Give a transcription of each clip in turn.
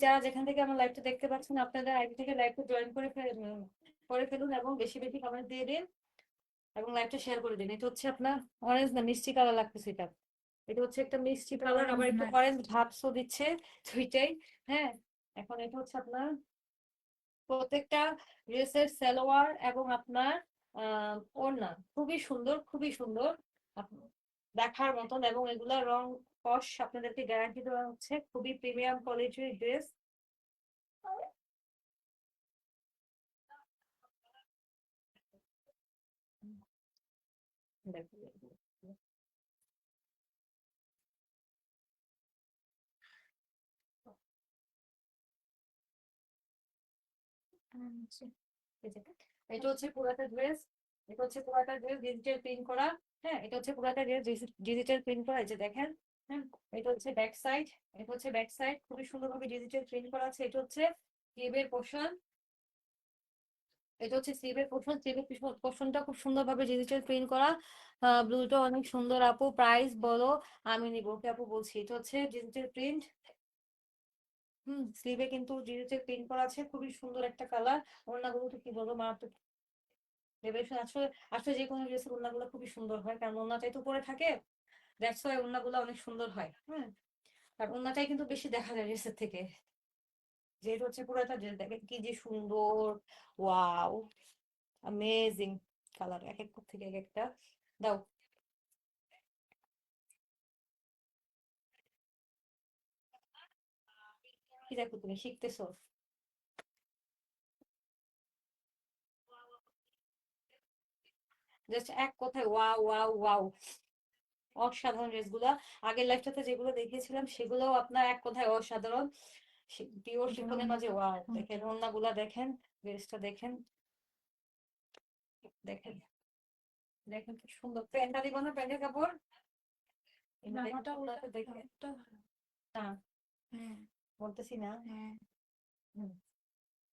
যারা যেখান থেকে আমার লাইভটা দেখতে পাচ্ছেন আপনাদের আইডি থেকে লাইভটা জয়েন করে ফেলুন এবং বেশি বেশি কমেন্ট দিয়ে দিন এবং লাইভটা শেয়ার করে দিন। এটা হচ্ছে আপনার অরেঞ্জ না মিষ্টি কালার লাগতেছে এটা। এটা হচ্ছে একটা মিষ্টি কালার, আবার একটু অরেঞ্জ ভাবসও দিচ্ছে, দুইটাই। হ্যাঁ, এখন এটা হচ্ছে আপনার প্রত্যেকটা ড্রেসের সালোয়ার এবং আপনার ওড়না খুবই সুন্দর, খুবই সুন্দর, দেখার মতন। এবং এগুলা রং কস আপনাদেরকে গ্যারান্টি দেওয়া হচ্ছে, খুবই প্রিমিয়াম কোয়ালিটির ড্রেস। এটা হচ্ছে পুরাটা ড্রেস, এটা হচ্ছে পুরাটা ড্রেস ডিজিটাল প্রিন্ট করা। হ্যাঁ, এটা হচ্ছে পুরাটা ড্রেস ডিজিটাল প্রিন্ট করা, এই যে দেখেন। হ্যাঁ, এটা হচ্ছে ব্যাক সাইড, এটা হচ্ছে ব্যাক সাইড, খুবই সুন্দরভাবে ডিজিটাল প্রিন্ট করা আছে। এটা হচ্ছে স্লিভের পোর্শন, এটা হচ্ছে স্লিভের পোর্শন, স্লিভের পোর্শনটা খুব সুন্দরভাবে ডিজিটাল প্রিন্ট করা। ব্লুটা অনেক সুন্দর আপু, প্রাইস বলো আমি নিব। ওকে আপু বলছি, এটা হচ্ছে ডিজিটাল প্রিন্ট। স্লিভে কিন্তু ডিজিটাল প্রিন্ট করা আছে, খুবই সুন্দর একটা কালার। ওড়নাগুলো তো কি বলবো, মারাত্মক। ডেকোরেশন আসলে, আসলে যে কোনো ড্রেসের ওড়নাগুলো খুবই সুন্দর হয়, কারণ ওড়নাটাই তো পরে থাকে। দ্যাটস ওয়াই ওড়নাগুলো অনেক সুন্দর হয়। আর ওড়নাটাই কিন্তু বেশি দেখা যায় ড্রেসের থেকে। যেটা হচ্ছে পুরোটা ড্রেস, দেখেন কি যে সুন্দর। ওয়াও, অ্যামেজিং কালার, এক এক থেকে এক একটা। দাও, কি দেখো তুমি শিখতেছো? জাস্ট এক কথায় ওয়াও ওয়াও ওয়াও, অসাধারণ ড্রেসগুলা। আগের লাইফটাতে যেগুলো দেখিয়েছিলাম সেগুলোও আপনার এক কথায় অসাধারণ। পিওর শিফনের মাঝে ওয়াও, দেখেন ওড়নাগুলা, দেখেন ড্রেসটা, দেখেন দেখেন দেখেন কি সুন্দর। প্যান্টটা দিব না, প্যান্টের কাপড় দেখে না, বলতেছি না। হুম,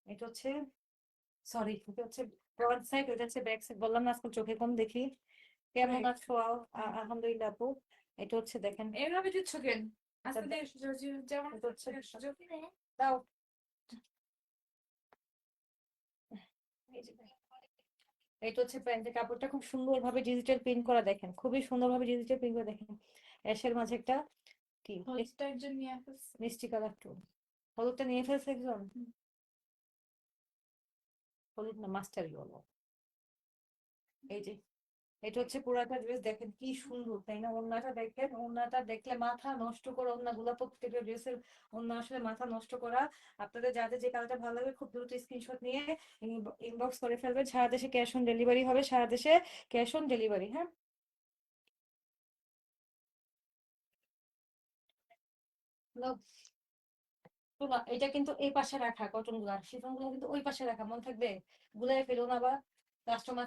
এটা হচ্ছে, সরি, এটা হচ্ছে ফ্রন্ট সাইড, এটা হচ্ছে ব্যাক সাইড। বললাম না আজকাল চোখে কম দেখি। কেমন আছো? আলহামদুলিল্লাহ আপু। এটা হচ্ছে দেখেন, এভাবে দিচ্ছ কেন? আজকে যেমন এটা হচ্ছে, দাও, এই যে এটা হচ্ছে প্যান্টের কাপড়টা খুব সুন্দর ভাবে ডিজিটাল প্রিন্ট করা, দেখেন খুবই সুন্দর ভাবে ডিজিটাল প্রিন্ট করে, দেখেন অ্যাশের মাঝে একটা কি হলুদটা একজন নিয়ে ফেলছে। মিষ্টি কালার টু। হলুদটা নিয়ে ফেলছে একজন, হলুদ না মাস্টার ইয়েলো। এই যে এটা হচ্ছে পুরাটা ড্রেস, দেখেন কি সুন্দর, তাই না? ওড়নাটা দেখেন, ওড়নাটা দেখলে মাথা নষ্ট করা ওড়নাগুলো, প্রত্যেকটা ড্রেসের ওড়না আসলে মাথা নষ্ট করা। আপনাদের যাদের যে কালারটা ভালো লাগে খুব দ্রুত স্ক্রিনশট নিয়ে ইনবক্স করে ফেলবেন। সারা দেশে ক্যাশ অন ডেলিভারি হবে, সারা দেশে ক্যাশ অন ডেলিভারি। হ্যাঁ, নাও, শোনো, এটা কিন্তু এই পাশে রাখা, কটন গুলা শিফন গুলো কিন্তু ওই পাশে রাখা, মনে থাকবে। গুলাই ফেলো না, বা কাস্টমার